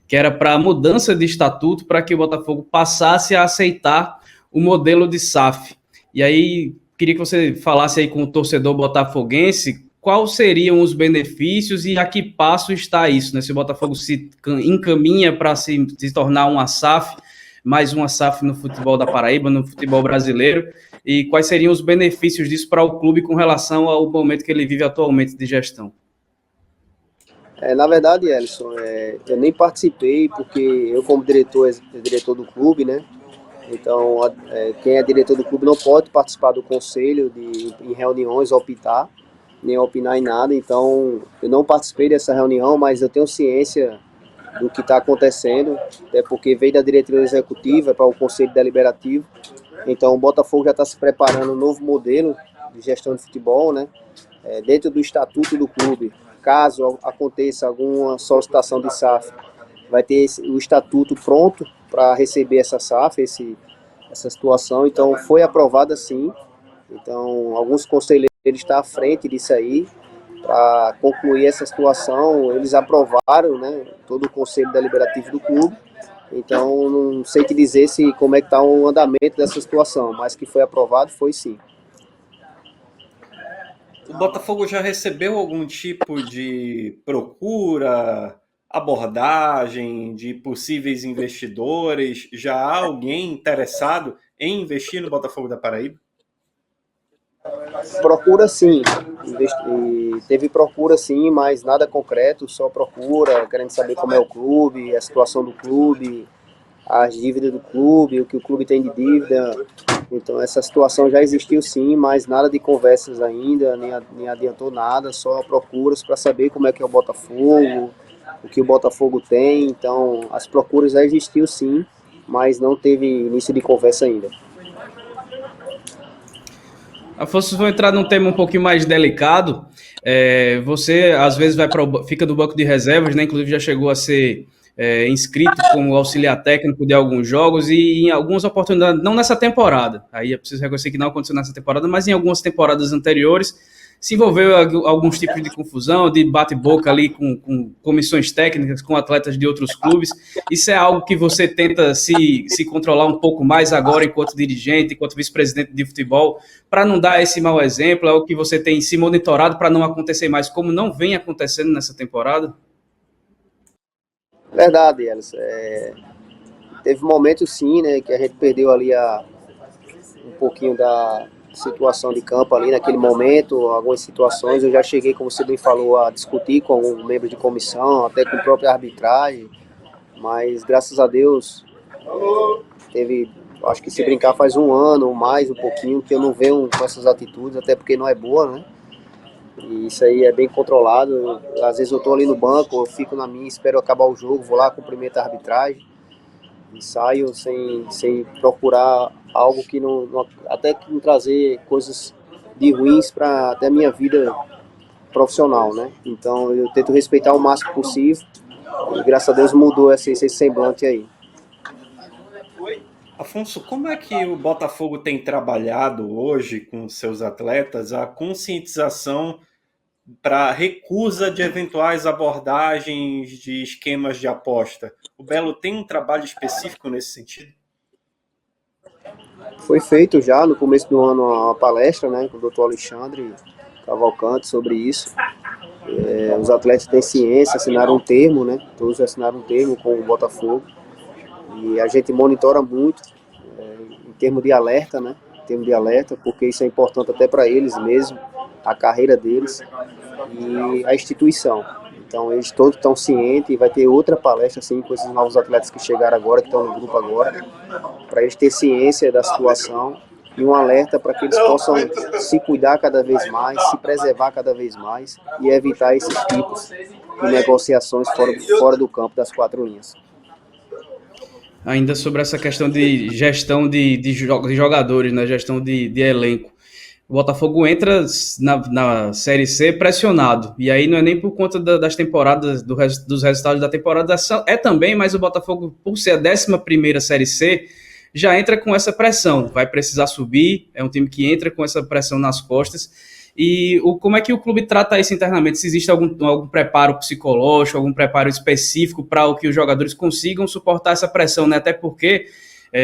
que era para a mudança de estatuto para que o Botafogo passasse a aceitar o modelo de SAF. E aí, queria que você falasse aí com o torcedor botafoguense quais seriam os benefícios e a que passo está isso, né? Se o Botafogo se encaminha para se tornar uma SAF, mais uma SAF no futebol da Paraíba, no futebol brasileiro, e quais seriam os benefícios disso para o clube com relação ao momento que ele vive atualmente de gestão? Na verdade, Ellison, eu nem participei porque eu, como diretor, diretor do clube, né? Então, quem é diretor do clube não pode participar do conselho em reuniões, optar, nem opinar em nada. Então, eu não participei dessa reunião, mas eu tenho ciência do que está acontecendo, até porque veio da diretoria executiva para o conselho deliberativo. Então, o Botafogo já está se preparando um novo modelo de gestão de futebol, né? Dentro do estatuto do clube, caso aconteça alguma solicitação de SAF, vai ter o estatuto pronto para receber essa SAF, essa situação. Então, foi aprovada sim. Então, alguns conselheiros estão à frente disso aí, para concluir essa situação. Eles aprovaram, né, todo o conselho deliberativo do clube. Então, não sei te dizer como é que está o andamento dessa situação, mas que foi aprovado, foi sim. O Botafogo já recebeu algum tipo de procura, abordagem de possíveis investidores? Já há alguém interessado em investir no Botafogo da Paraíba? Procura sim, teve procura sim, mas nada concreto, só procura, querendo saber como é o clube, a situação do clube, as dívidas do clube, o que o clube tem de dívida. Então essa situação já existiu sim, mas nada de conversas ainda, nem adiantou nada, só procuras para saber como é que é o Botafogo, o que o Botafogo tem. Então as procuras já existiu sim, mas não teve início de conversa ainda. Afonso, vou entrar num tema um pouquinho mais delicado. Você, às vezes, fica no banco de reservas, né? Inclusive já chegou a ser inscrito como auxiliar técnico de alguns jogos e em algumas oportunidades, não nessa temporada, aí é preciso reconhecer que não aconteceu nessa temporada, mas em algumas temporadas anteriores, se envolveu em alguns tipos de confusão, de bate-boca ali com comissões técnicas, com atletas de outros clubes. Isso é algo que você tenta se controlar um pouco mais agora enquanto dirigente, enquanto vice-presidente de futebol, para não dar esse mau exemplo? É o que você tem se monitorado para não acontecer mais, como não vem acontecendo nessa temporada? Verdade, Elis. Teve momentos sim, né, que a gente perdeu ali um pouquinho da situação de campo ali naquele momento, algumas situações. Eu já cheguei, como você bem falou, a discutir com algum membro de comissão, até com a própria arbitragem, mas graças a Deus acho que se brincar faz um ano ou mais, um pouquinho, que eu não venho com essas atitudes, até porque não é boa, né? E isso aí é bem controlado. Às vezes eu tô ali no banco, eu fico na minha, espero acabar o jogo, vou lá, cumprimento a arbitragem e saio sem procurar algo que até que não trazer coisas de ruins para até a minha vida profissional, né? Então eu tento respeitar o máximo possível e graças a Deus mudou esse semblante aí. Afonso, como é que o Botafogo tem trabalhado hoje com seus atletas a conscientização para recusa de eventuais abordagens de esquemas de aposta? O Belo tem um trabalho específico nesse sentido? Foi feito já no começo do ano uma palestra, né, com o Dr. Alexandre Cavalcante sobre isso. Os atletas têm ciência, assinaram um termo, né, todos assinaram um termo com o Botafogo. E a gente monitora muito em termos de alerta, né, porque isso é importante até para eles mesmo, a carreira deles e a instituição. Então eles todos estão cientes e vai ter outra palestra assim, com esses novos atletas que chegaram agora, que estão no grupo agora, para eles terem ciência da situação e um alerta para que eles possam se cuidar cada vez mais, se preservar cada vez mais e evitar esses tipos de negociações fora do campo das quatro linhas. Ainda sobre essa questão de gestão de jogadores, né? Gestão de elenco. O Botafogo entra na Série C pressionado, e aí não é nem por conta das temporadas, dos resultados da temporada, é também, mas o Botafogo, por ser a 11ª Série C, já entra com essa pressão, vai precisar subir, é um time que entra com essa pressão nas costas. E como é que o clube trata isso internamente? Se existe algum preparo psicológico, algum preparo específico para que os jogadores consigam suportar essa pressão, né? Até porque,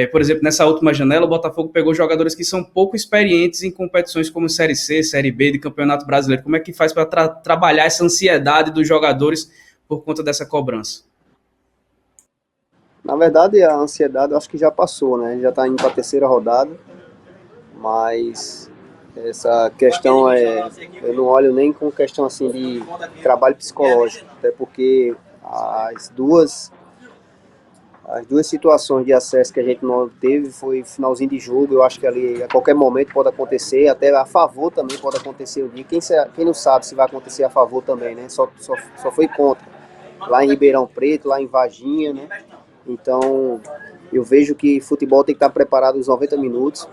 por exemplo, nessa última janela, o Botafogo pegou jogadores que são pouco experientes em competições como Série C, Série B, de Campeonato Brasileiro. Como é que faz para trabalhar essa ansiedade dos jogadores por conta dessa cobrança? Na verdade, a ansiedade eu acho que já passou, né? Já está indo para a terceira rodada, mas essa questão eu não olho nem com questão assim de trabalho psicológico, até porque as duas situações de acesso que a gente não teve foi finalzinho de jogo. Eu acho que ali a qualquer momento pode acontecer, até a favor também pode acontecer o dia. Quem não sabe se vai acontecer a favor também, né? Só foi contra. Lá em Ribeirão Preto, lá em Varginha, né? Então eu vejo que futebol tem que estar preparado os 90 minutos,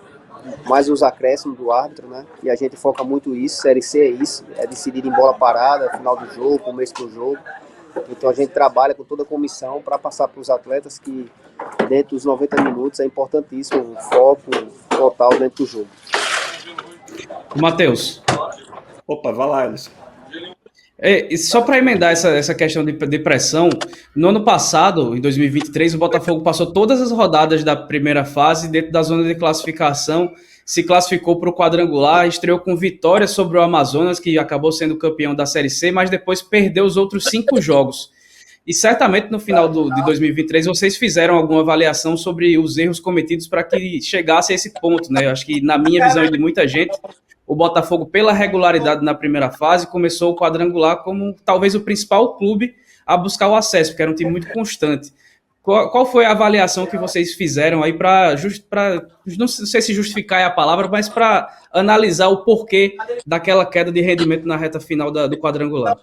mais os acréscimos do árbitro, né? E a gente foca muito isso. Série C é isso, é decidido em bola parada, final do jogo, começo do jogo. Então a gente trabalha com toda a comissão para passar para os atletas que dentro dos 90 minutos é importantíssimo o foco total dentro do jogo. Matheus. Opa, vai lá, Alisson. E só para emendar essa questão de pressão, no ano passado, em 2023, o Botafogo passou todas as rodadas da primeira fase dentro da zona de classificação, se classificou para o quadrangular, estreou com vitória sobre o Amazonas, que acabou sendo campeão da Série C, mas depois perdeu os outros 5 jogos. E certamente no final de 2023 vocês fizeram alguma avaliação sobre os erros cometidos para que chegasse a esse ponto, né? Eu acho que na minha visão e de muita gente, o Botafogo, pela regularidade na primeira fase, começou o quadrangular como talvez o principal clube a buscar o acesso, porque era um time muito constante. Qual foi a avaliação que vocês fizeram aí para, não sei se justificar é a palavra, mas para analisar o porquê daquela queda de rendimento na reta final do quadrangular?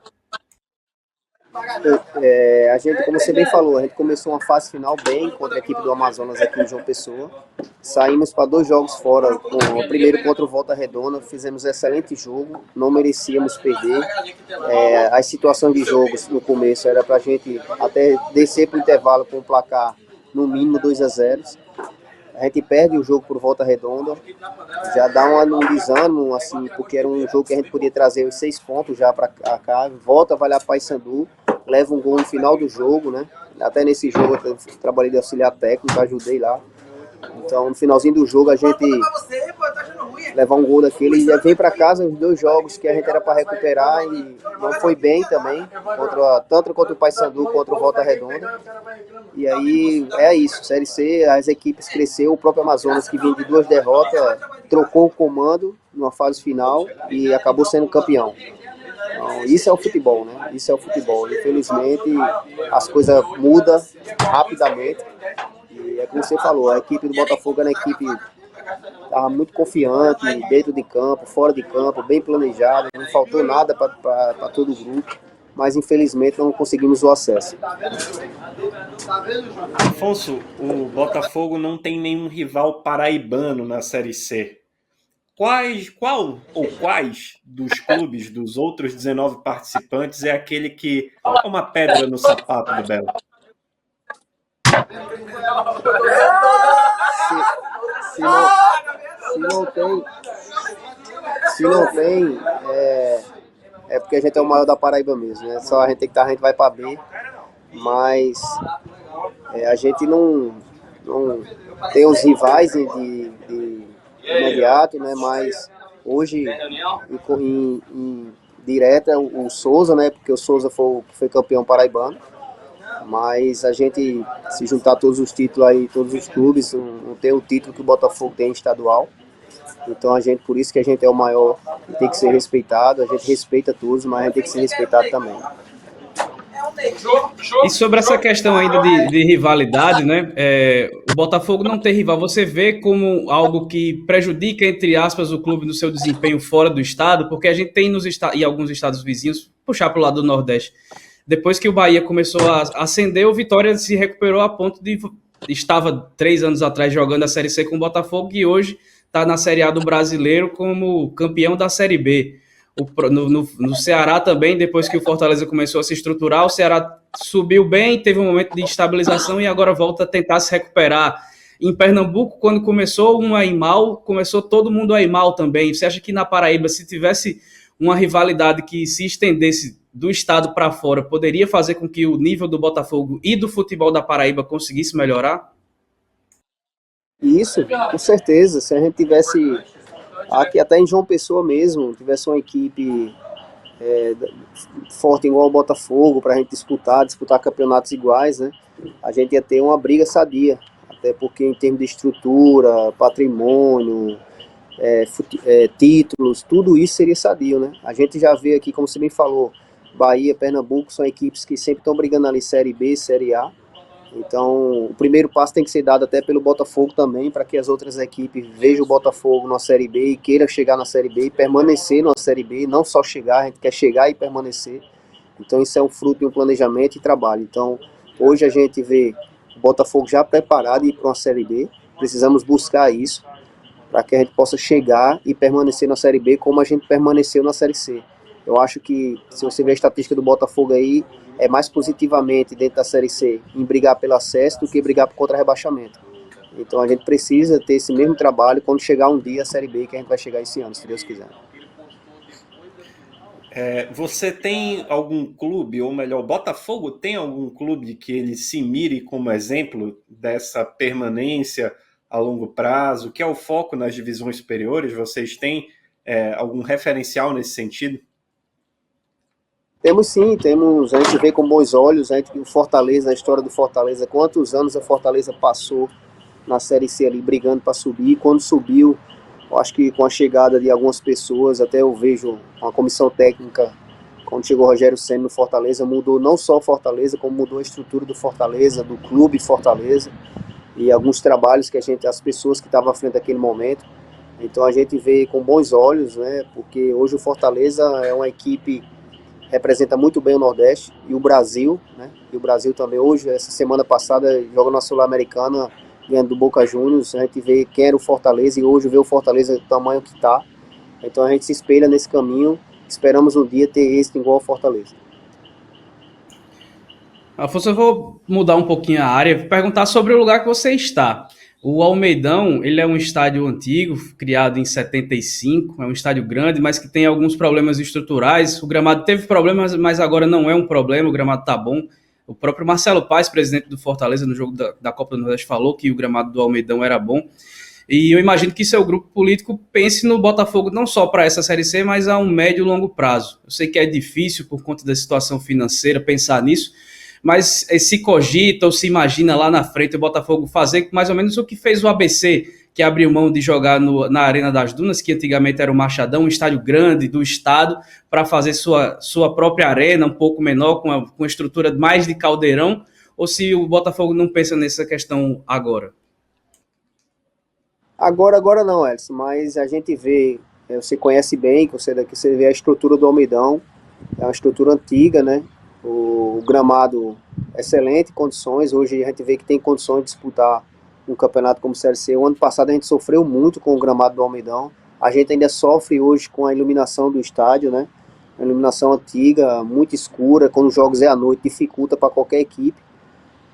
A gente, como você bem falou, a gente começou uma fase final bem contra a equipe do Amazonas aqui em João Pessoa. Saímos para 2 jogos fora, o primeiro contra o Volta Redonda, fizemos um excelente jogo, não merecíamos perder. As situações de jogos no começo era para a gente até descer para o intervalo com o placar no mínimo 2-0. A gente perde o jogo por Volta Redonda, já dá um desânimo, assim, porque era um jogo que a gente podia trazer os 6 pontos já para cá, volta a avaliar Paysandu, leva um gol no final do jogo, né? Até nesse jogo eu trabalhei de auxiliar técnico, ajudei lá. Então no finalzinho do jogo a gente levar um gol daquele e vem para casa os 2 jogos que a gente era para recuperar e não foi bem também, tanto contra o Paysandu quanto o Volta Redonda. E aí é isso, Série C, as equipes cresceu, o próprio Amazonas que vinha de 2 derrotas, trocou o comando numa fase final e acabou sendo campeão. Então, isso é o futebol, né? Isso é o futebol. Infelizmente as coisas mudam rapidamente. E é como você falou, a equipe do Botafogo era uma equipe estava muito confiante, dentro de campo, fora de campo, bem planejada, não faltou nada para todo o grupo, mas infelizmente não conseguimos o acesso. Afonso, o Botafogo não tem nenhum rival paraibano na Série C. Quais dos clubes, dos outros 19 participantes, é aquele que é uma pedra no sapato do Belo? Se não tem, é porque a gente é o maior da Paraíba mesmo, né? Só a gente vai para B, mas a gente não tem os rivais de imediato, né? Mas hoje em direta o Souza, né? Porque o Souza foi campeão paraibano. Mas a gente, se juntar todos os títulos aí, todos os clubes, não tem o título que o Botafogo tem estadual. Então por isso que a gente é o maior e tem que ser respeitado. A gente respeita todos, mas a gente tem que ser respeitado também. E sobre essa questão ainda de rivalidade, né? O Botafogo não ter rival, você vê como algo que prejudica, entre aspas, o clube no seu desempenho fora do estado, porque a gente tem em alguns estados vizinhos, puxar para o lado do Nordeste, depois que o Bahia começou a ascender, o Vitória se recuperou a ponto de estava 3 anos atrás jogando a Série C com o Botafogo e hoje está na Série A do Brasileiro como campeão da Série B. No Ceará também, depois que o Fortaleza começou a se estruturar, o Ceará subiu bem, teve um momento de estabilização e agora volta a tentar se recuperar. em Pernambuco, quando começou um a ir mal, começou todo mundo a ir mal também. Você acha que na Paraíba, se tivesse uma rivalidade que se estendesse do estado para fora, poderia fazer com que o nível do Botafogo e do futebol da Paraíba conseguisse melhorar? Isso, com certeza. Se a gente tivesse aqui até em João Pessoa mesmo, tivesse uma equipe é, forte igual o Botafogo para a gente disputar campeonatos iguais, né? A gente ia ter uma briga sadia, até porque em termos de estrutura, patrimônio, títulos, tudo isso seria sadio, né? A gente já vê aqui, como você bem falou, Bahia, Pernambuco são equipes que sempre estão brigando ali Série B, Série A. Então, o primeiro passo tem que ser dado até pelo Botafogo também, para que as outras equipes vejam o Botafogo na Série B e queiram chegar na Série B e permanecer na Série B, não só chegar, a gente quer chegar e permanecer. Então, isso é um fruto de um planejamento e trabalho. Então, hoje a gente vê o Botafogo já preparado ir para uma Série B, precisamos buscar isso, para que a gente possa chegar e permanecer na Série B como a gente permaneceu na Série C. Eu acho que, se você ver a estatística do Botafogo aí, é mais positivamente dentro da Série C em brigar pelo acesso do que brigar contra rebaixamento. Então a gente precisa ter esse mesmo trabalho quando chegar um dia a Série B, que a gente vai chegar esse ano, se Deus quiser. Você tem algum clube, ou melhor, o Botafogo tem algum clube que ele se mire como exemplo dessa permanência a longo prazo, que é o foco nas divisões superiores? Vocês têm algum referencial nesse sentido? Temos sim, temos, a gente vê com bons olhos, o Fortaleza, a história do Fortaleza, quantos anos a Fortaleza passou na Série C ali brigando para subir, quando subiu, eu acho que com a chegada de algumas pessoas, até eu vejo uma comissão técnica, quando chegou o Rogério Ceni no Fortaleza, mudou não só o Fortaleza, como mudou a estrutura do Fortaleza, do clube Fortaleza, e alguns trabalhos que as pessoas que estavam à frente daquele momento, então a gente vê com bons olhos, né, porque hoje o Fortaleza é uma equipe representa muito bem o Nordeste e o Brasil, né? E o Brasil também hoje, essa semana passada, joga na Sul-Americana, ganhando do Boca Juniors, a gente vê quem era o Fortaleza e hoje vê o Fortaleza do tamanho que está. Então a gente se espelha nesse caminho, esperamos um dia ter êxito igual ao Fortaleza. Afonso, eu vou mudar um pouquinho a área, perguntar sobre o lugar que você está. O Almeidão, ele é um estádio antigo, criado em 75, é um estádio grande, mas que tem alguns problemas estruturais. O gramado teve problemas, mas agora não é um problema, o gramado está bom. O próprio Marcelo Paes, presidente do Fortaleza, no jogo da Copa do Nordeste, falou que o gramado do Almeidão era bom. E eu imagino que seu grupo político pense no Botafogo não só para essa Série C, mas a um médio e longo prazo. Eu sei que é difícil, por conta da situação financeira, pensar nisso, mas se cogita ou se imagina lá na frente o Botafogo fazer mais ou menos o que fez o ABC, que abriu mão de jogar na Arena das Dunas, que antigamente era o Machadão, um estádio grande do estado, para fazer sua própria arena, um pouco menor, com a estrutura mais de caldeirão, ou se o Botafogo não pensa nessa questão agora? Agora não, Edson, mas a gente vê, você conhece bem, que você vê a estrutura do Almeidão, é uma estrutura antiga, né? O gramado, excelente condições, hoje a gente vê que tem condições de disputar um campeonato como o Série C. O ano passado a gente sofreu muito com o gramado do Almeidão, a gente ainda sofre hoje com a iluminação do estádio, né? A iluminação antiga, muito escura, quando os jogos é à noite, dificulta para qualquer equipe,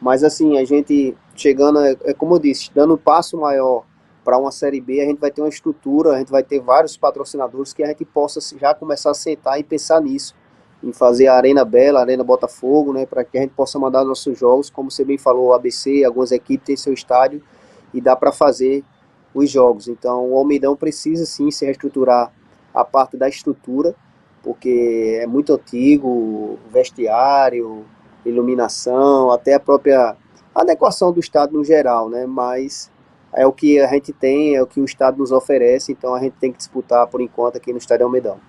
mas assim, a gente chegando, como eu disse, dando um passo maior para uma Série B, a gente vai ter uma estrutura, a gente vai ter vários patrocinadores que a gente possa já começar a sentar e pensar nisso, em fazer a Arena Bela, a Arena Botafogo, né, para que a gente possa mandar nossos jogos, como você bem falou, o ABC, algumas equipes têm seu estádio e dá para fazer os jogos. Então o Almeidão precisa sim se reestruturar a parte da estrutura, porque é muito antigo, vestiário, iluminação, até a própria adequação do estádio no geral, né, mas é o que a gente tem, é o que o estado nos oferece, então a gente tem que disputar por enquanto aqui no estádio Almeidão.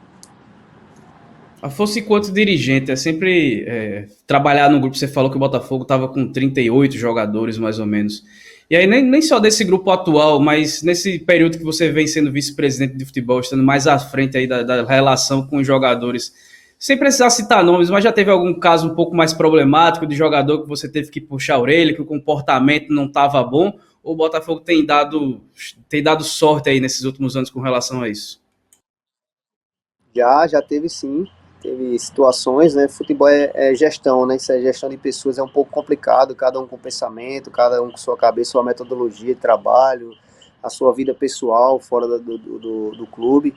Afonso, enquanto dirigente, é sempre trabalhar no grupo. Você falou que o Botafogo estava com 38 jogadores, mais ou menos. E aí, nem só desse grupo atual, mas nesse período que você vem sendo vice-presidente de futebol, estando mais à frente aí da relação com os jogadores, sem precisar citar nomes, mas já teve algum caso um pouco mais problemático de jogador que você teve que puxar a orelha, que o comportamento não estava bom, ou o Botafogo tem dado sorte aí nesses últimos anos com relação a isso? Já teve sim. teve situações, né? Futebol é gestão, né? Isso é gestão de pessoas, é um pouco complicado, cada um com pensamento, cada um com sua cabeça, sua metodologia de trabalho, a sua vida pessoal fora do clube,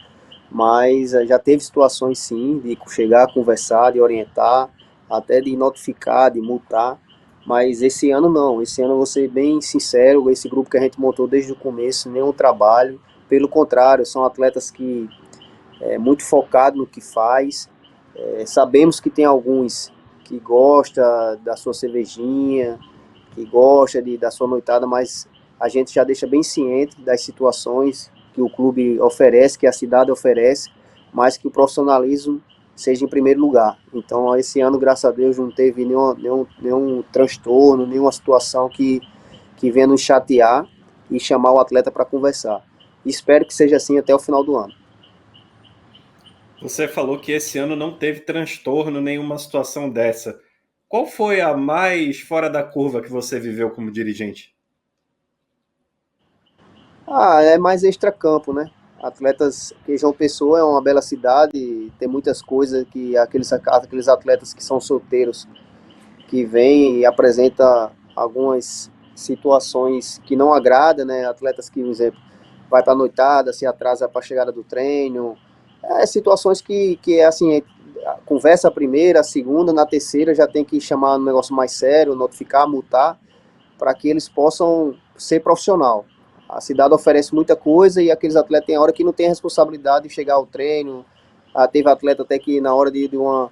mas já teve situações sim, de chegar a conversar, de orientar, até de notificar, de multar, mas esse ano não, esse ano eu vou ser bem sincero, esse grupo que a gente montou desde o começo, nenhum trabalho, pelo contrário, são atletas que muito focados no que faz. Sabemos que tem alguns que gostam da sua cervejinha, que gosta da sua noitada, mas a gente já deixa bem ciente das situações que o clube oferece, que a cidade oferece, mas que o profissionalismo seja em primeiro lugar. Então, esse ano, graças a Deus, não teve nenhum transtorno, nenhuma situação que venha nos chatear e chamar o atleta para conversar. Espero que seja assim até o final do ano. Você falou que esse ano não teve transtorno, nenhuma situação dessa. Qual foi a mais fora da curva que você viveu como dirigente? É mais extracampo, né? Atletas, que João Pessoa é uma bela cidade, tem muitas coisas que aqueles atletas que são solteiros, que vêm e apresentam algumas situações que não agradam, né? Atletas que, por exemplo, vai para a noitada, se atrasa para a chegada do treino, situações que assim, conversa a primeira, a segunda, na terceira já tem que chamar um negócio mais sério, notificar, multar, para que eles possam ser profissional. A cidade oferece muita coisa e aqueles atletas tem hora que não tem responsabilidade de chegar ao treino. Teve atleta até que na hora de uma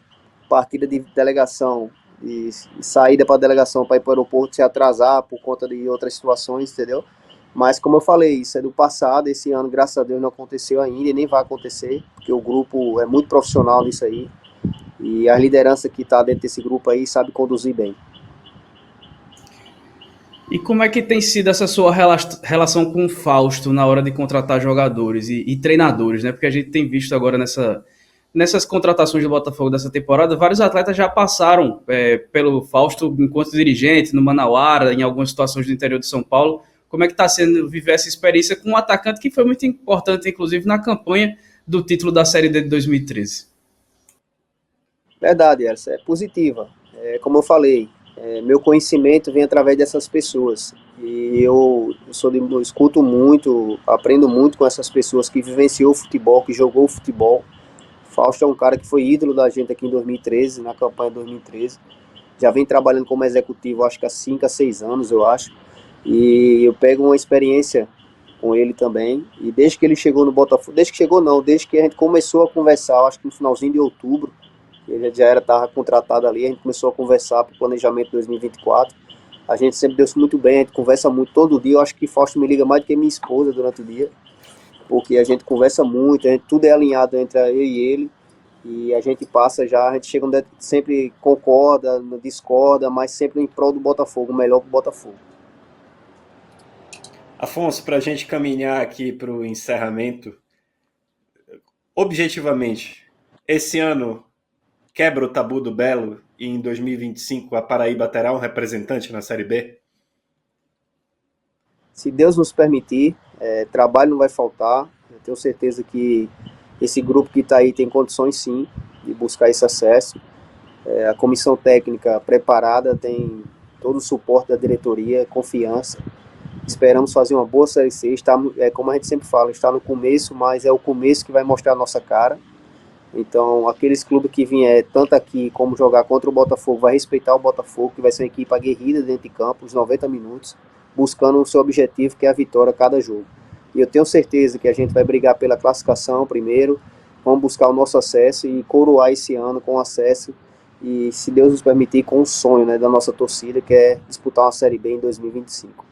partida de delegação, de saída para a delegação para ir para o aeroporto, se atrasar por conta de outras situações, entendeu? Mas como eu falei, isso é do passado, esse ano, graças a Deus, não aconteceu ainda e nem vai acontecer, porque o grupo é muito profissional nisso aí, e a liderança que está dentro desse grupo aí sabe conduzir bem. E como é que tem sido essa sua relação com o Fausto na hora de contratar jogadores e treinadores, né? Porque a gente tem visto agora nessas contratações do Botafogo dessa temporada, vários atletas já passaram pelo Fausto enquanto dirigente, no Manauara, em algumas situações do interior de São Paulo. Como é que está sendo viver essa experiência com um atacante que foi muito importante, inclusive, na campanha do título da Série D de 2013? Verdade, Elsa, é positiva. Como eu falei, meu conhecimento vem através dessas pessoas. E eu escuto muito, aprendo muito com essas pessoas que vivenciou o futebol, que jogou o futebol. Fausto é um cara que foi ídolo da gente aqui em 2013, na campanha de 2013. Já vem trabalhando como executivo, acho que há 5 a 6 anos, eu acho. E eu pego uma experiência com ele também, e desde que ele chegou no Botafogo, desde que a gente começou a conversar, acho que no finalzinho de outubro, ele já estava contratado ali, a gente começou a conversar para o planejamento de 2024, a gente sempre deu muito bem, a gente conversa muito todo dia, eu acho que Fausto me liga mais do que minha esposa durante o dia, porque a gente conversa muito, tudo é alinhado entre eu e ele, e a gente chega onde sempre concorda, discorda, mas sempre em prol do Botafogo, o melhor para o Botafogo. Afonso, para a gente caminhar aqui para o encerramento, objetivamente, esse ano quebra o tabu do Belo e em 2025 a Paraíba terá um representante na Série B? Se Deus nos permitir, trabalho não vai faltar. Eu tenho certeza que esse grupo que está aí tem condições sim de buscar esse acesso. A comissão técnica preparada, tem todo o suporte da diretoria, confiança. Esperamos fazer uma boa Série C, como a gente sempre fala, está no começo, mas é o começo que vai mostrar a nossa cara. Então, aqueles clubes que vier, tanto aqui como jogar contra o Botafogo, vai respeitar o Botafogo, que vai ser uma equipe aguerrida dentro de campo, os 90 minutos, buscando o seu objetivo, que é a vitória a cada jogo. E eu tenho certeza que a gente vai brigar pela classificação primeiro, vamos buscar o nosso acesso e coroar esse ano com acesso, e se Deus nos permitir, com o sonho, né, da nossa torcida, que é disputar uma Série B em 2025.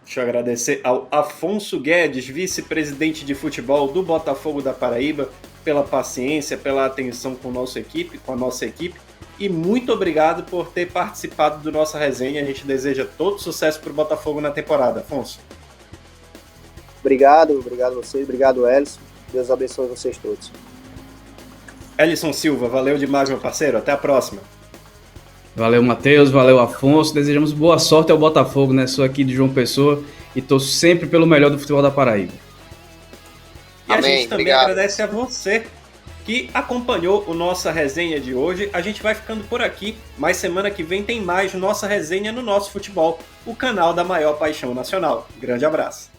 Deixa eu agradecer ao Afonso Guedes, vice-presidente de futebol do Botafogo da Paraíba, pela paciência, pela atenção com a nossa equipe, e muito obrigado por ter participado do nossa resenha. A gente deseja todo sucesso para o Botafogo na temporada, Afonso. Obrigado a vocês, obrigado, Elson. Deus abençoe vocês todos. Ellison Silva, valeu demais, meu parceiro. Até a próxima. Valeu, Matheus, valeu, Afonso. Desejamos boa sorte ao Botafogo, né? Sou aqui de João Pessoa e torço sempre pelo melhor do futebol da Paraíba. E amém, a gente também agradece a você que acompanhou o Nossa Resenha de hoje. A gente vai ficando por aqui, mas semana que vem tem mais Nossa Resenha no Nosso Futebol, o canal da maior paixão nacional. Grande abraço.